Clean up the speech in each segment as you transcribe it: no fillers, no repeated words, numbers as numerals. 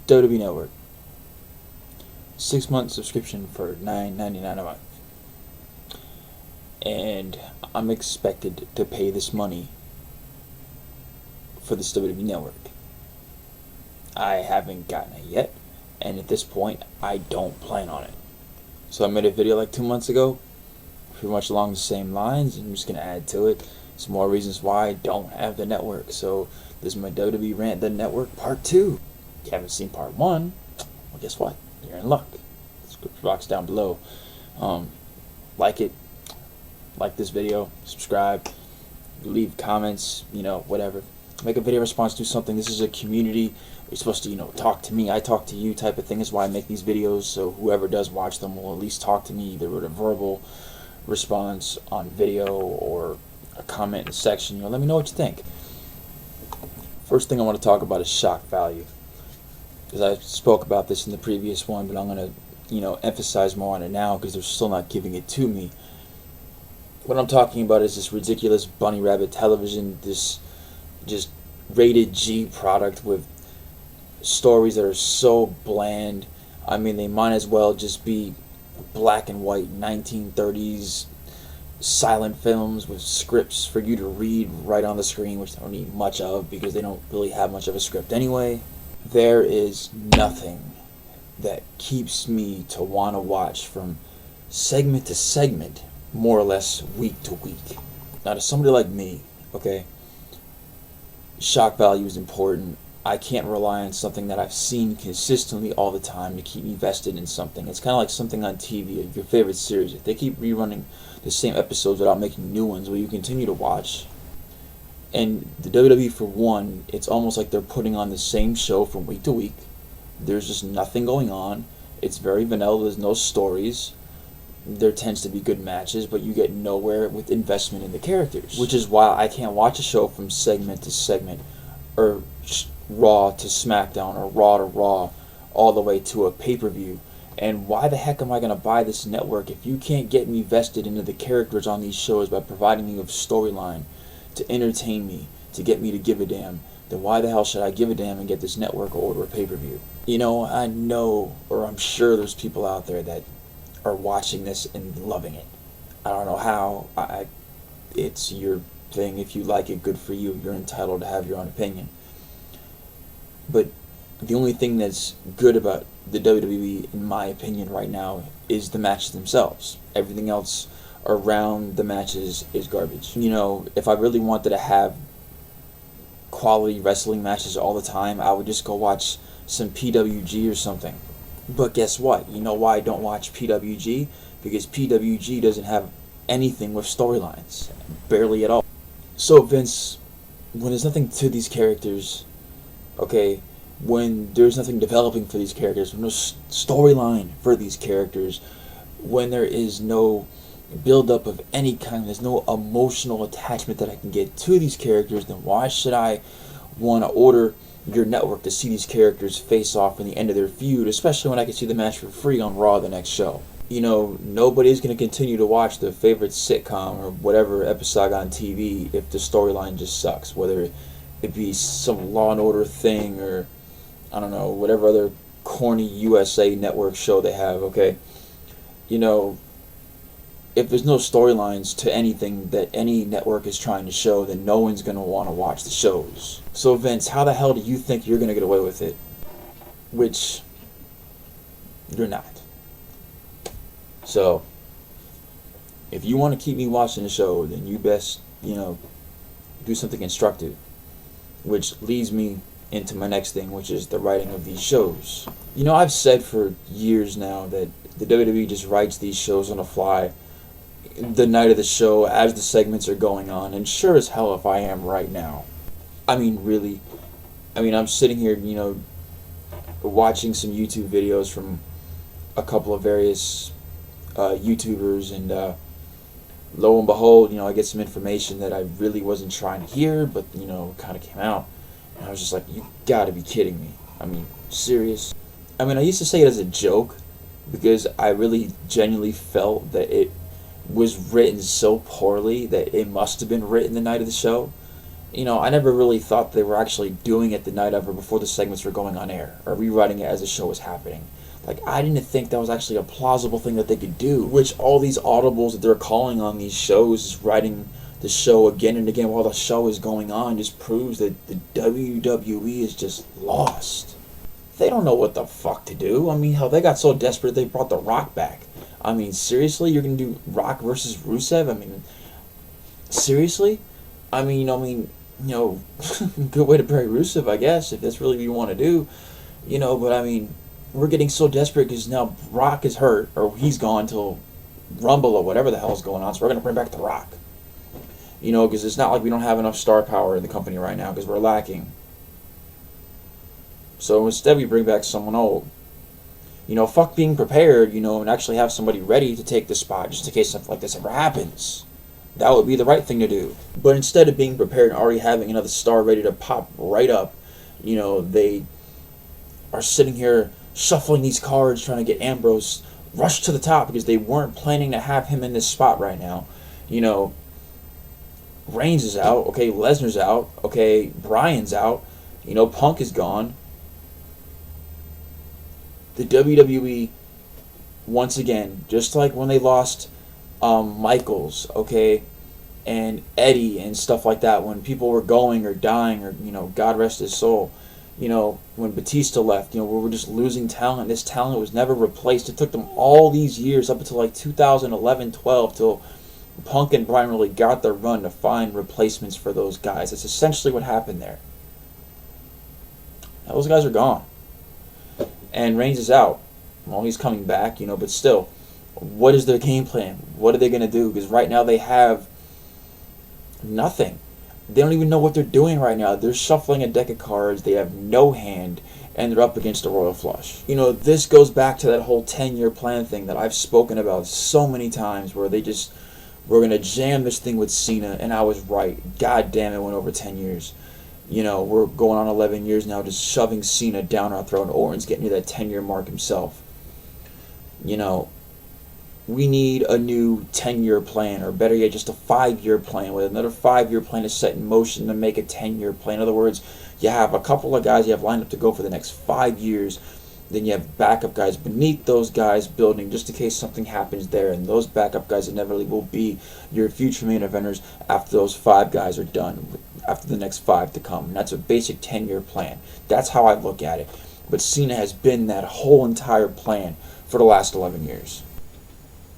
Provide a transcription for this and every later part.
WWE Network. 6-month subscription for $9.99 a month. And I'm expected to pay this money for this WWE Network. I haven't gotten it yet, and at this point, I don't plan on it. So I made a video like 2 months ago, pretty much along the same lines, and I'm just going to add to it some more reasons why I don't have the network. So this is my WWE Rant the Network Part 2. If you haven't seen Part 1, well, guess what? You're in luck. Description box down below. Like it. Like this video. Subscribe. Leave comments. Whatever. Make a video response to something. This is a community. You're supposed to, talk to me. I talk to you type of thing. That's why I make these videos. So whoever does watch them will at least talk to me, either with a verbal response on video or a comment in the section. Let me know what you think. First thing I want to talk about is shock value, because I spoke about this in the previous one, but I'm going to emphasize more on it now because they're still not giving it to me. What I'm talking about is this ridiculous bunny rabbit television, this just rated G product with stories that are so bland. I mean, they might as well just be black and white 1930s silent films with scripts for you to read right on the screen, which they don't need much of because they don't really have much of a script anyway. There is nothing that keeps me to want to watch from segment to segment, more or less week to week. Now, to somebody like me, okay, shock value is important. I can't rely on something that I've seen consistently all the time to keep me vested in something. It's kind of like something on TV, your favorite series. If they keep rerunning the same episodes without making new ones, will you continue to watch? And the WWE, for one, it's almost like they're putting on the same show from week to week. There's just nothing going on. It's very vanilla. There's no stories. There tends to be good matches, but you get nowhere with investment in the characters, which is why I can't watch a show from segment to segment, or Raw to SmackDown, or Raw to Raw, all the way to a pay-per-view. And why the heck am I going to buy this network if you can't get me vested into the characters on these shows by providing me with storyline to entertain me, to get me to give a damn? Then why the hell should I give a damn and get this network or order a pay-per-view? I know, or I'm sure there's people out there that are watching this and loving it. I don't know how. It's your thing. If you like it, good for you. You're entitled to have your own opinion. But the only thing that's good about the WWE, in my opinion, right now, is the matches themselves. Everything else around the matches is garbage. If I really wanted to have quality wrestling matches all the time, I would just go watch some PWG or something. But guess what? You know why I don't watch PWG? Because PWG doesn't have anything with storylines. Barely at all. So Vince, when there's nothing to these characters, okay, when there's nothing developing for these characters, when no storyline for these characters, when there is no build-up of any kind, there's no emotional attachment that I can get to these characters, then why should I want to order your network to see these characters face off in the end of their feud, especially when I can see the match for free on Raw the next show? Nobody's going to continue to watch their favorite sitcom or whatever episode on TV if the storyline just sucks, whether it be some Law and Order thing or, I don't know, whatever other corny USA network show they have, okay? If there's no storylines to anything that any network is trying to show, then no one's going to want to watch the shows. So Vince, how the hell do you think you're going to get away with it? Which, you're not. So, if you want to keep me watching the show, then you best, do something instructive. Which leads me into my next thing, which is the writing of these shows. I've said for years now that the WWE just writes these shows on the fly, the night of the show, as the segments are going on, and sure as hell if I am right now. I mean, really. I'm sitting here, watching some YouTube videos from a couple of various YouTubers, and lo and behold, I get some information that I really wasn't trying to hear, but, kind of came out. And I was just like, you gotta be kidding me. Serious? I used to say it as a joke, because I really genuinely felt that it was written so poorly that it must have been written the night of the show. I never really thought they were actually doing it the night of or before the segments were going on air, or rewriting it as the show was happening. Like, I didn't think that was actually a plausible thing that they could do, which all these audibles that they're calling on these shows, is writing the show again and again while the show is going on, just proves that the WWE is just lost. They don't know what the fuck to do. I mean, hell, they got so desperate they brought The Rock back. I mean, seriously? You're going to do Rock versus Rusev? I mean, seriously? I mean, good way to bury Rusev, I guess, if that's really what you want to do. But I mean, we're getting so desperate because now Rock is hurt, or he's gone till Rumble or whatever the hell's going on, so we're going to bring back The Rock. Because it's not like we don't have enough star power in the company right now, because we're lacking. So instead we bring back someone old. Fuck being prepared, and actually have somebody ready to take the spot just in case something like this ever happens. That would be the right thing to do. But instead of being prepared and already having another star ready to pop right up, they are sitting here shuffling these cards trying to get Ambrose rushed to the top because they weren't planning to have him in this spot right now. Reigns is out, okay, Lesnar's out, okay, Bryan's out, Punk is gone. The WWE, once again, just like when they lost Michaels, okay, and Eddie and stuff like that, when people were going or dying, or God rest his soul, when Batista left, we were just losing talent. This talent was never replaced. It took them all these years up until like 2011, 12 till Punk and Bryan really got their run to find replacements for those guys. That's essentially what happened there. Now, those guys are gone. And Reigns is out. Well, he's coming back, but still, what is their game plan? What are they going to do? Because right now they have nothing. They don't even know what they're doing right now. They're shuffling a deck of cards. They have no hand, and they're up against a royal flush. This goes back to that whole 10-year plan thing that I've spoken about so many times, where we're going to jam this thing with Cena, and I was right. God damn, it went over 10 years. We're going on 11 years now, just shoving Cena down our throat. Orton's getting to that 10-year mark himself. We need a new 10-year plan, or better yet, just a 5-year plan, with another 5-year plan is set in motion to make a 10-year plan. In other words, you have a couple of guys you have lined up to go for the next 5 years. Then you have backup guys beneath those guys building just in case something happens there. And those backup guys inevitably will be your future main eventers after those 5 guys are done, after the next 5 to come. And that's a basic 10-year plan. That's how I look at it. But Cena has been that whole entire plan for the last 11 years.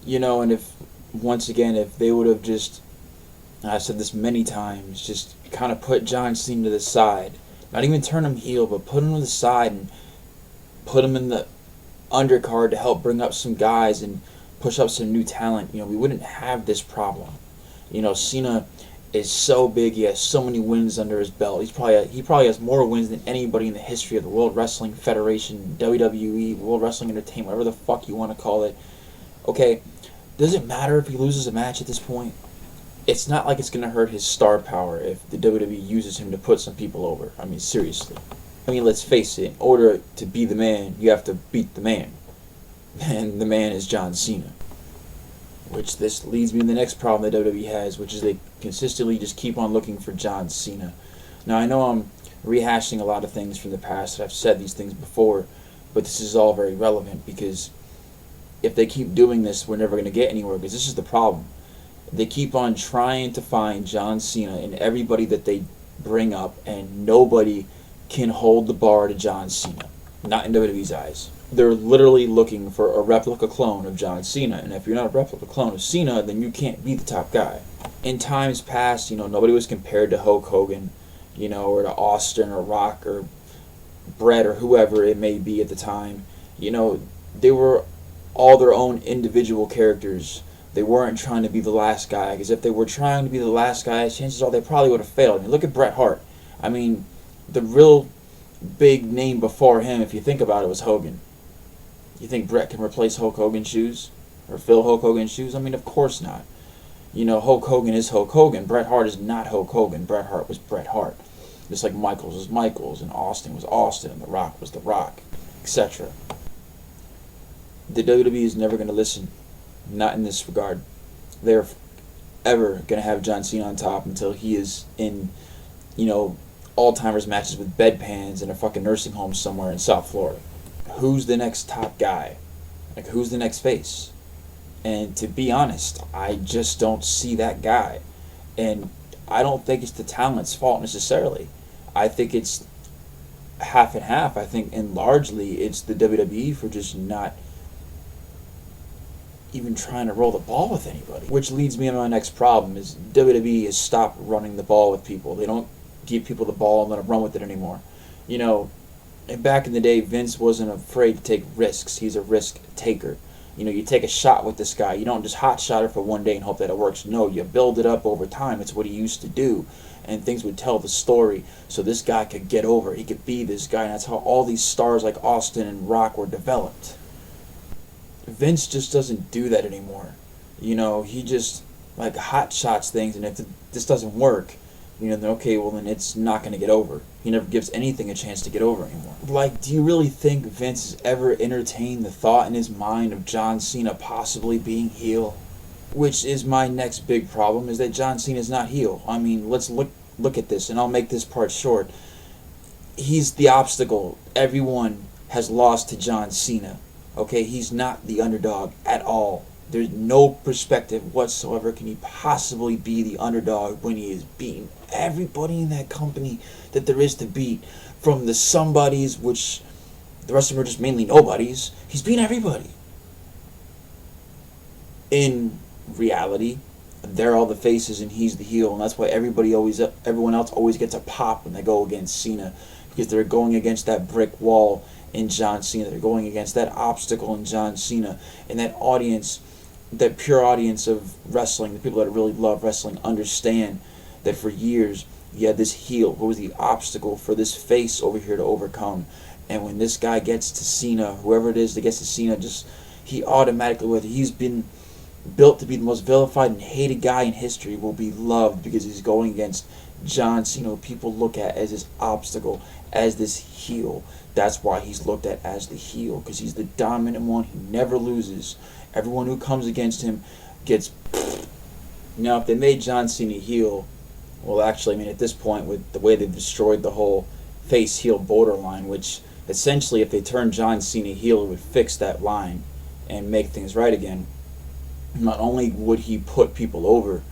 And if they would have just, I've said this many times, just kind of put John Cena to the side. Not even turn him heel, but put him to the side and put him in the undercard to help bring up some guys and push up some new talent, we wouldn't have this problem. Cena is so big, he has so many wins under his belt. He probably has more wins than anybody in the history of the World Wrestling Federation, WWE, World Wrestling Entertainment, whatever the fuck you want to call it. Okay, does it matter if he loses a match at this point? It's not like it's going to hurt his star power if the WWE uses him to put some people over. I mean, seriously. Let's face it, in order to be the man, you have to beat the man. And the man is John Cena. Which this leads me to the next problem that WWE has, which is they consistently just keep on looking for John Cena. Now, I know I'm rehashing a lot of things from the past, I've said these things before, but this is all very relevant, because if they keep doing this, we're never going to get anywhere, because this is the problem. They keep on trying to find John Cena in everybody that they bring up, and nobody can hold the bar to John Cena. Not in WWE's eyes. They're literally looking for a replica clone of John Cena, and if you're not a replica clone of Cena, then you can't be the top guy. In times past, nobody was compared to Hulk Hogan, or to Austin or Rock or Bret or whoever it may be at the time. They were all their own individual characters. They weren't trying to be the last guy, because if they were trying to be the last guy, chances are they probably would have failed. Look at Bret Hart. The real big name before him, if you think about it, was Hogan. You think Bret can replace Hulk Hogan's shoes? Or fill Hulk Hogan's shoes? Of course not. Hulk Hogan is Hulk Hogan. Bret Hart is not Hulk Hogan. Bret Hart was Bret Hart. Just like Michaels was Michaels, and Austin was Austin, and The Rock was The Rock, etc. The WWE is never going to listen. Not in this regard. They're ever going to have John Cena on top until he is in you know, Alzheimer's matches with bedpans in a fucking nursing home somewhere in South Florida. Who's the next top guy? Like, who's the next face? And to be honest, I just don't see that guy. And I don't think it's the talent's fault necessarily. I think it's half and half. I think, and largely, it's the WWE for just not even trying to roll the ball with anybody. Which leads me to my next problem, is WWE has stopped running the ball with people. They don't give people the ball and let them run with it anymore. You know, back in the day, Vince wasn't afraid to take risks. He's a risk taker. You know, you take a shot with this guy. You don't just hot shot it for one day and hope that it works. No, you build it up over time. It's what he used to do. And things would tell the story so this guy could get over. He could be this guy. And that's how all these stars like Austin and Rock were developed. Vince just doesn't do that anymore. You know, he just like hot shots things. And if this doesn't work, you know, then okay, well then it's not going to get over. He never gives anything a chance to get over anymore. Like, do you really think Vince has ever entertained the thought in his mind of John Cena possibly being heel? Which is my next big problem, is that John Cena is not heel. I mean, let's look at this, and I'll make this part short. He's the obstacle. Everyone has lost to John Cena. Okay, he's not the underdog at all. There's no perspective whatsoever can he possibly be the underdog when he is beating everybody in that company that there is to beat, from the somebodies, which the rest of them are just mainly nobodies. He's beating everybody. In reality, they're all the faces and he's the heel, and that's why everyone else always gets a pop when they go against Cena, because they're going against that brick wall in John Cena. They're going against that obstacle in John Cena, and that audience, that pure audience of wrestling, the people that really love wrestling, understand that for years you had this heel who was the obstacle for this face over here to overcome. And when this guy gets to Cena, whoever it is that gets to Cena, just he automatically, whether he's been built to be the most vilified and hated guy in history, will be loved because he's going against John Cena, who people look at as this obstacle, as this heel. That's why he's looked at as the heel, because he's the dominant one. He never loses. Everyone who comes against him gets... Now, if they made John Cena heel, well, actually, I mean, at this point, with the way they've destroyed the whole face-heel borderline, which essentially, if they turned John Cena heel, it would fix that line and make things right again. Not only would he put people over,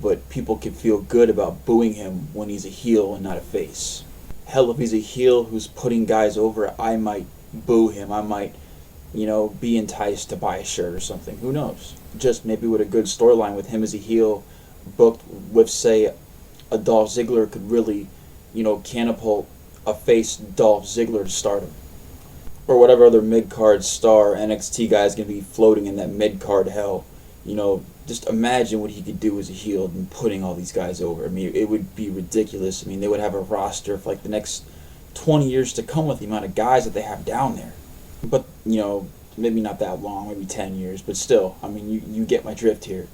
but people could feel good about booing him when he's a heel and not a face. Hell, if he's a heel who's putting guys over, I might boo him. I might, you know, be enticed to buy a shirt or something. Who knows? Just maybe with a good storyline with him as a heel, booked with, say, a Dolph Ziggler, could really, you know, catapult a face Dolph Ziggler to stardom. Or whatever other mid-card star NXT guy is going to be floating in that mid-card hell. You know, just imagine what he could do as a heel and putting all these guys over. I mean, it would be ridiculous. I mean, they would have a roster for like the next 20 years to come with the amount of guys that they have down there. But, you know, maybe not that long, maybe 10 years, but still, I mean, you get my drift here.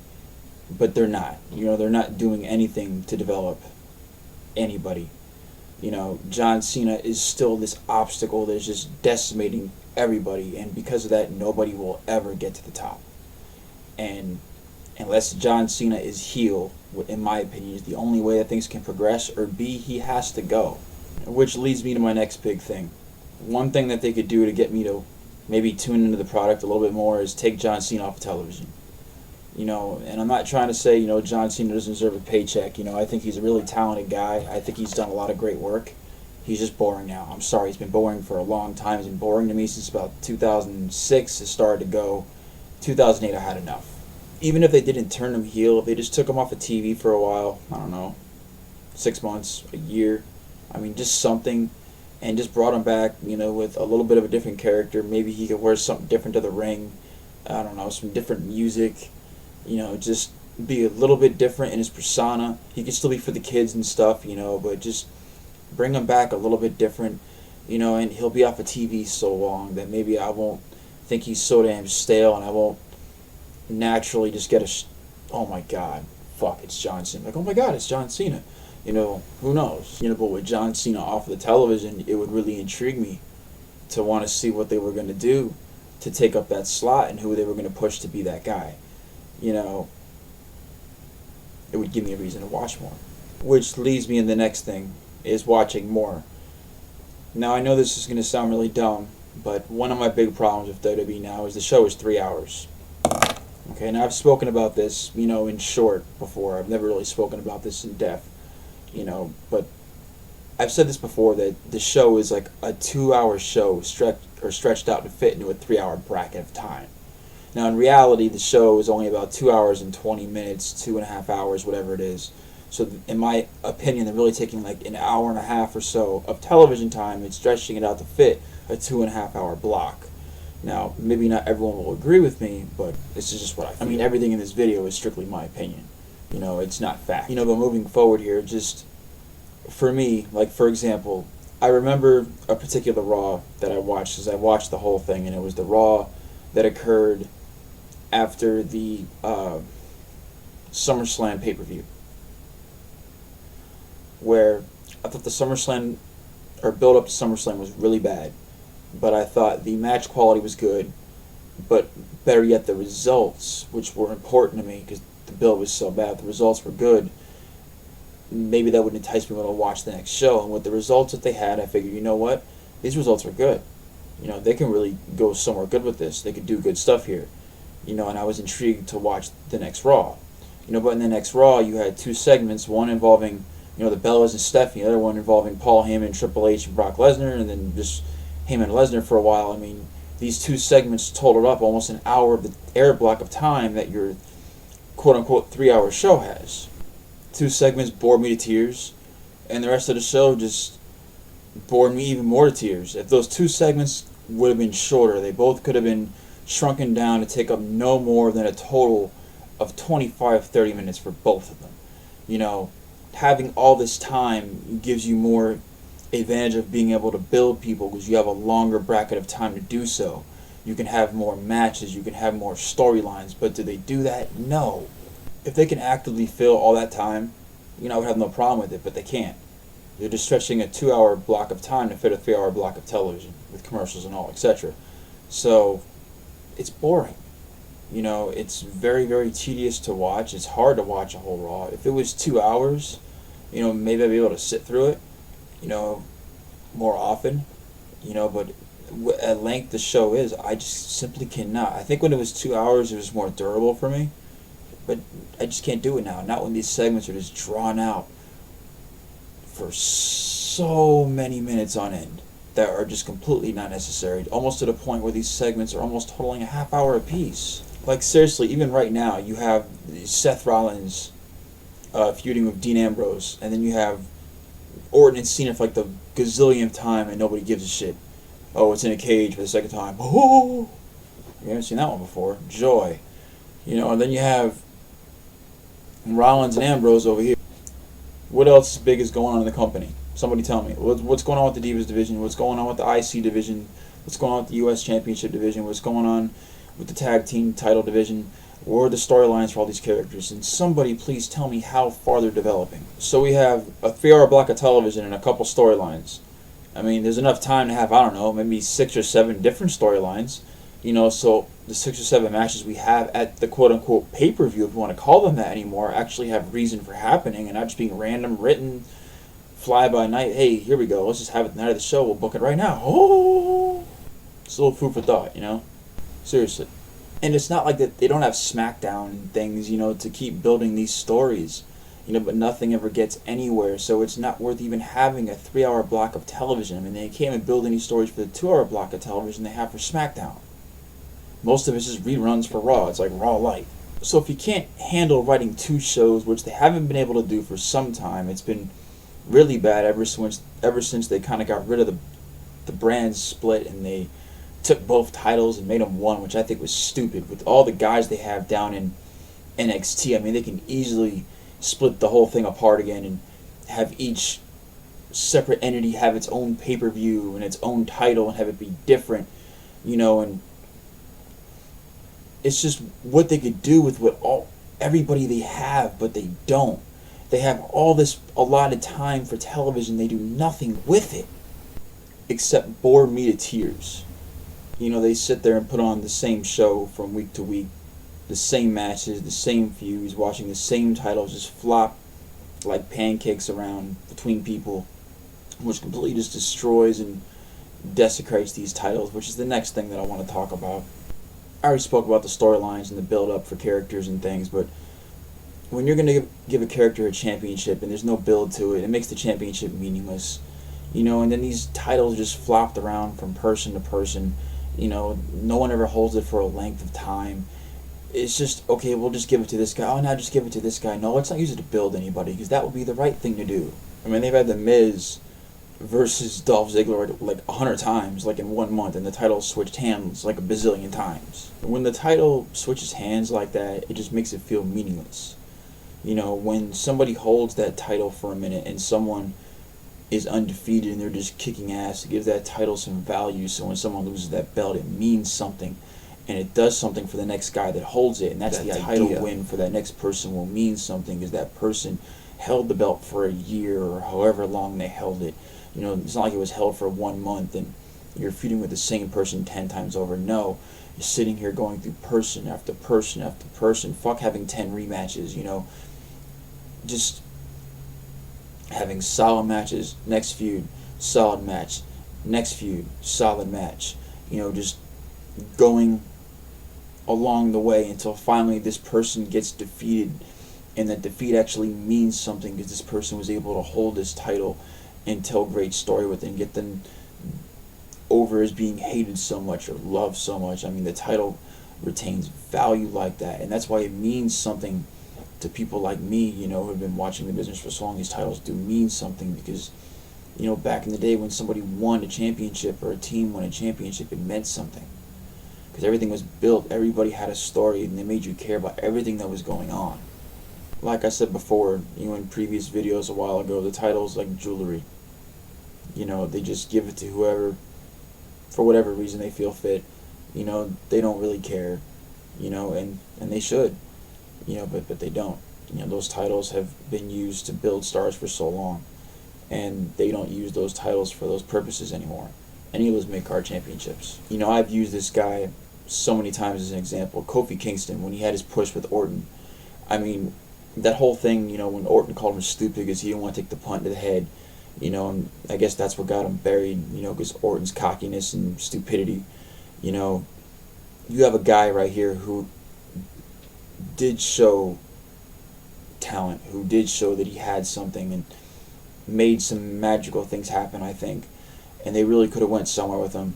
But they're not. You know, they're not doing anything to develop anybody. You know, John Cena is still this obstacle that's just decimating everybody, and because of that, nobody will ever get to the top. And unless John Cena is heel, in my opinion, is the only way that things can progress, or B, he has to go. Which leads me to my next big thing. One thing that they could do to get me to maybe tune into the product a little bit more is take John Cena off of television. You know, and I'm not trying to say, you know, John Cena doesn't deserve a paycheck. You know, I think he's a really talented guy. I think he's done a lot of great work. He's just boring now. I'm sorry, he's been boring for a long time. He's been boring to me since about 2006. It started to go. 2008, I had enough. Even if they didn't turn him heel, if they just took him off of TV for a while, I don't know, 6 months, a year, I mean, just something, and just brought him back, you know, with a little bit of a different character. Maybe he could wear something different to the ring. I don't know, some different music. You know, just be a little bit different in his persona. He could still be for the kids and stuff, you know, but just bring him back a little bit different, you know, and he'll be off of TV so long that maybe I won't think he's so damn stale, and I won't naturally just get oh my god, fuck, it's John Cena. Like, oh my god, it's John Cena. You know, who knows? You know, but with John Cena off of the television, it would really intrigue me to want to see what they were going to do to take up that slot and who they were going to push to be that guy. You know, it would give me a reason to watch more. Which leads me in the next thing, is watching more. Now I know this is going to sound really dumb, but one of my big problems with WWE now is the show is 3 hours. Okay, now I've spoken about this, in short before. I've never really spoken about this in depth, but I've said this before, that the show is like a 2-hour show stretched out to fit into a 3-hour bracket of time. Now in reality, the show is only about 2 hours and 20 minutes, 2.5 hours, whatever it is. So in my opinion, they're really taking like an hour and a half or so of television time and stretching it out to fit a 2.5-hour block. Now, maybe not everyone will agree with me, but this is just what I feel. I mean, everything in this video is strictly my opinion. It's not fact. But moving forward here, just for me, like for example, I remember a particular Raw that I watched, because I watched the whole thing, and it was the Raw that occurred after the SummerSlam pay-per-view, where I thought the SummerSlam, or build-up to SummerSlam, was really bad, but I thought the match quality was good, but better yet, the results, which were important to me because the build was so bad, the results were good. Maybe that would entice me to watch the next show. And with the results that they had, I figured, you know what? These results are good. They can really go somewhere good with this. They could do good stuff here. And I was intrigued to watch the next Raw. But in the next Raw, you had 2 segments, one involving, the Bellas and Stephanie, the other one involving Paul Heyman, Triple H, and Brock Lesnar, and then just Heyman and Lesnar for a while. I mean, these 2 segments totaled up almost an hour of the air block of time that your quote-unquote 3-hour show has. 2 segments bored me to tears, and the rest of the show just bored me even more to tears. If those 2 segments would have been shorter, they both could have been shrunken down to take up no more than a total of 25-30 minutes for both of them. Having all this time gives you more advantage of being able to build people, because you have a longer bracket of time to do so. You can have more matches, you can have more storylines, but do they do that? No. If they can actively fill all that time, I would have no problem with it, but they can't. They're just stretching a 2-hour block of time to fit a 3-hour block of television with commercials and all, etc. So it's boring. It's very, very tedious to watch. It's hard to watch a whole Raw. If it was 2 hours, maybe I'd be able to sit through it, more often, but at length the show is, I just simply cannot. I think when it was 2 hours, it was more durable for me, but I just can't do it now. Not when these segments are just drawn out for so many minutes on end that are just completely not necessary, almost to the point where these segments are almost totaling a half hour apiece. Like seriously, even right now, you have Seth Rollins feuding with Dean Ambrose, and then you have Orton and Cena for like the gazillionth time, and nobody gives a shit. Oh, it's in a cage for the second time. Oh, you haven't seen that one before. Joy. And then you have Rollins and Ambrose over here. What else big is going on in the company? Somebody tell me. What's going on with the Divas division? What's going on with the IC division? What's going on with the US Championship division? What's going on with the tag team title division? What are the storylines for all these characters? And somebody please tell me how far they're developing. So we have a 3-hour block of television and a couple storylines. I mean, there's enough time to have, I don't know, maybe 6 or 7 different storylines. So the 6 or 7 matches we have at the quote-unquote pay-per-view, if you want to call them that anymore, actually have reason for happening and not just being random, written, fly-by-night. Hey, here we go. Let's just have it the night of the show. We'll book it right now. Oh! It's a little food for thought, Seriously. And it's not like that they don't have SmackDown and things, to keep building these stories, but nothing ever gets anywhere, so it's not worth even having a 3-hour block of television. I mean, they can't even build any stories for the 2-hour block of television they have for SmackDown. Most of it's just reruns for Raw. It's like Raw Light. So if you can't handle writing 2 shows, which they haven't been able to do for some time, it's been really bad ever since they kind of got rid of the brand split, and they took both titles and made them one, which I think was stupid. With all the guys they have down in NXT, I mean, they can easily split the whole thing apart again and have each separate entity have its own pay-per-view and its own title and have it be different, and it's just what they could do with everybody they have, but they don't. They have all this allotted time for television. They do nothing with it except bore me to tears. They sit there and put on the same show from week to week, the same matches, the same feuds, watching the same titles just flop like pancakes around between people, which completely just destroys and desecrates these titles, which is the next thing that I want to talk about. I already spoke about the storylines and the build up for characters and things, but when you're going to give a character a championship and there's no build to it, it makes the championship meaningless. And then these titles just flopped around from person to person. No one ever holds it for a length of time. It's just, okay, we'll just give it to this guy. Oh, now just give it to this guy. No, let's not use it to build anybody, because that would be the right thing to do. I mean, they've had The Miz versus Dolph Ziggler like 100 times, like in 1 month, and the title switched hands like a bazillion times. When the title switches hands like that, it just makes it feel meaningless. When somebody holds that title for a minute and someone is undefeated and they're just kicking ass, it gives that title some value, so when someone loses that belt, it means something. And it does something for the next guy that holds it, and that's the title win for that next person will mean something, because that person held the belt for a year or however long they held it. It's not like it was held for 1 month and you're feuding with the same person 10 times over. No, you're sitting here going through person after person after person. Fuck having 10 rematches, just having solid matches, next feud, solid match, next feud, solid match. Just going along the way until finally this person gets defeated, and that defeat actually means something because this person was able to hold this title and tell a great story with it and get them over as being hated so much or loved so much. I mean, the title retains value like that, and that's why it means something to people like me, who have been watching the business for so long. These titles do mean something because, back in the day when somebody won a championship or a team won a championship, it meant something. Because everything was built, everybody had a story, and they made you care about everything that was going on. Like I said before, in previous videos a while ago, the title's like jewelry. They just give it to whoever, for whatever reason they feel fit. They don't really care, and they should. But they don't. Those titles have been used to build stars for so long, and they don't use those titles for those purposes anymore. Any of those mid-card championships. I've used this guy so many times as an example. Kofi Kingston, when he had his push with Orton. I mean, that whole thing, when Orton called him stupid because he didn't want to take the punt to the head, and I guess that's what got him buried, because Orton's cockiness and stupidity. You have a guy right here who did show talent, who did show that he had something and made some magical things happen, I think, and they really could have went somewhere with him,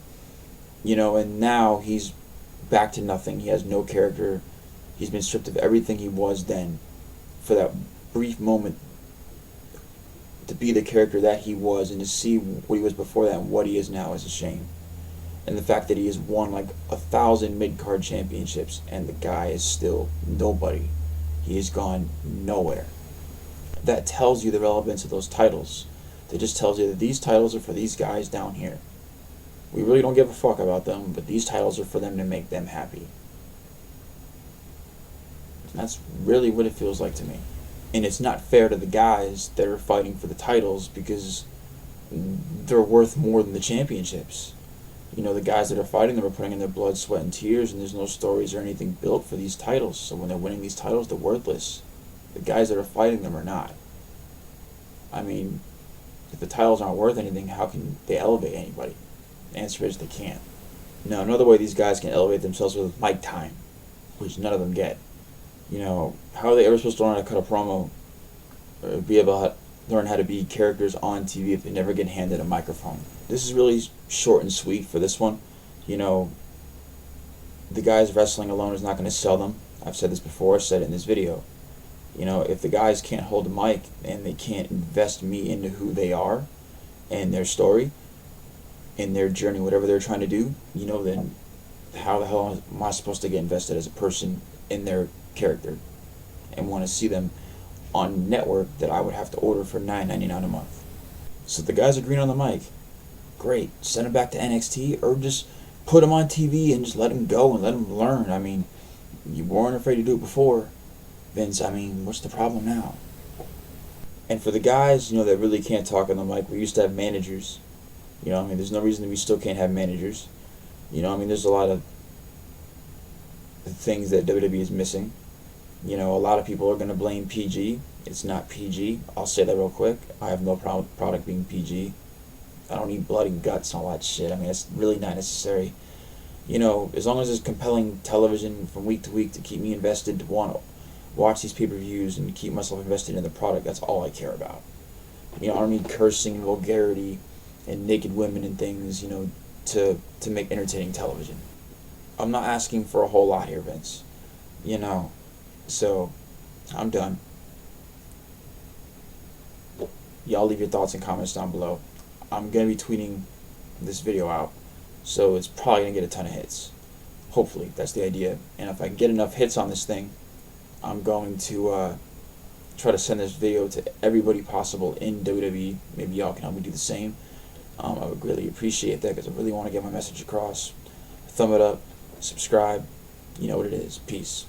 and now he's back to nothing. He has no character. He's been stripped of everything he was then for that brief moment to be the character that he was, and to see what he was before that and what he is now is a shame. And the fact that he has won like 1,000 mid-card championships and the guy is still nobody. He has gone nowhere. That tells you the relevance of those titles. That just tells you that these titles are for these guys down here. We really don't give a fuck about them, but these titles are for them to make them happy. And that's really what it feels like to me. And it's not fair to the guys that are fighting for the titles, because they're worth more than the championships. The guys that are fighting them are putting in their blood, sweat, and tears, and there's no stories or anything built for these titles. So when they're winning these titles, they're worthless. The guys that are fighting them are not. I mean, if the titles aren't worth anything, how can they elevate anybody? The answer is they can't. Now, another way these guys can elevate themselves with mic time, which none of them get. How are they ever supposed to learn how to cut a promo, or be able to learn how to be characters on TV if they never get handed a microphone? This is really short and sweet for this one. The guys wrestling alone is not going to sell them. I've said this before, I said it in this video. If the guys can't hold a mic and they can't invest me into who they are and their story and their journey, whatever they're trying to do, then how the hell am I supposed to get invested as a person in their character and want to see them on network that I would have to order for $9.99 a month? So the guys are green on the mic. Great. Send them back to NXT, or just put them on TV and just let them go and let them learn. I mean, you weren't afraid to do it before, Vince. I mean, what's the problem now? And for the guys, that really can't talk on the mic, we used to have managers. There's no reason that we still can't have managers. There's a lot of things that WWE is missing. You know, a lot of people are going to blame PG. It's not PG. I'll say that real quick. I have no problem with product being PG. I don't need blood and guts and all that shit. I mean, it's really not necessary. You know, as long as there's compelling television from week to week to keep me invested, to want to watch these pay-per-views and keep myself invested in the product, that's all I care about. You know, I don't need cursing and vulgarity and naked women and things, you know, to make entertaining television. I'm not asking for a whole lot here, Vince. You know, so I'm done. Y'all leave your thoughts and comments down below. I'm going to be tweeting this video out, so it's probably going to get a ton of hits. Hopefully, that's the idea. And if I get enough hits on this thing, I'm going to try to send this video to everybody possible in WWE. Maybe y'all can help me do the same. I would greatly appreciate that because I really want to get my message across. Thumb it up, subscribe. You know what it is. Peace.